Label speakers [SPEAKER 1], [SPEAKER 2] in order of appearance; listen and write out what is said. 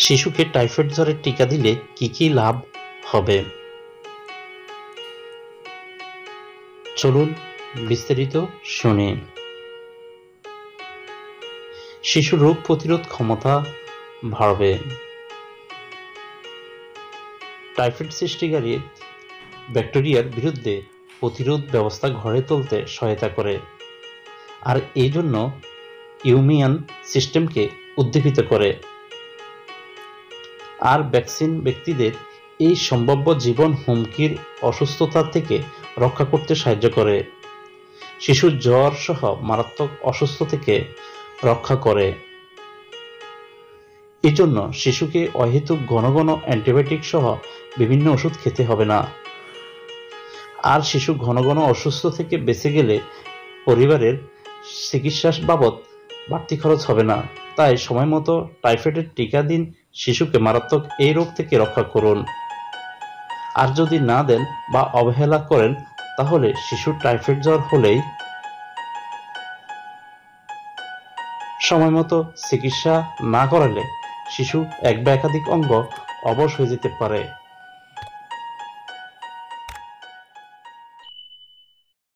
[SPEAKER 1] শিশুকে টাইফয়েড জ্বরের টিকা দিলে কি কি লাভ হবে? চলুন বিস্তারিত শুনি। শিশু রোগ প্রতিরোধ ক্ষমতা বাড়বে। টাইফয়েড সৃষ্টিকারী ব্যাকটেরিয়ার বিরুদ্ধে প্রতিরোধ ব্যবস্থা গড়ে তুলতে সহায়তা করে, আর এই জন্য ইমিউন সিস্টেমকে উদ্দীপিত করে। আর ভ্যাকসিন ব্যক্তিদের এই সম্ভাব্য জীবন হুমকির অসুস্থতা থেকে রক্ষা করতে সাহায্য করে। শিশুর জ্বর সহ মারাত্মক অসুস্থ থেকে রক্ষা করে। এজন্য শিশুকে অহেতুক ঘন ঘন অ্যান্টিবায়োটিক সহ বিভিন্ন ওষুধ খেতে হবে না। আর শিশু ঘন ঘন অসুস্থ থেকে বেঁচে গেলে পরিবারের চিকিৎসা বাবদ বাড়তি খরচ হবে না। তাই সময় মতো টাইফয়েডের টিকা দিন, শিশুকে মারাত্মক এই রোগ থেকে রক্ষা করুন। আর যদি না দেন বা অবহেলা করেন, তাহলে শিশুর টাইফয়েড জ্বর হলেই সময় মতো চিকিৎসা না করালে শিশু এক বা একাধিক অঙ্গ অবশ হয়ে যেতে পারে।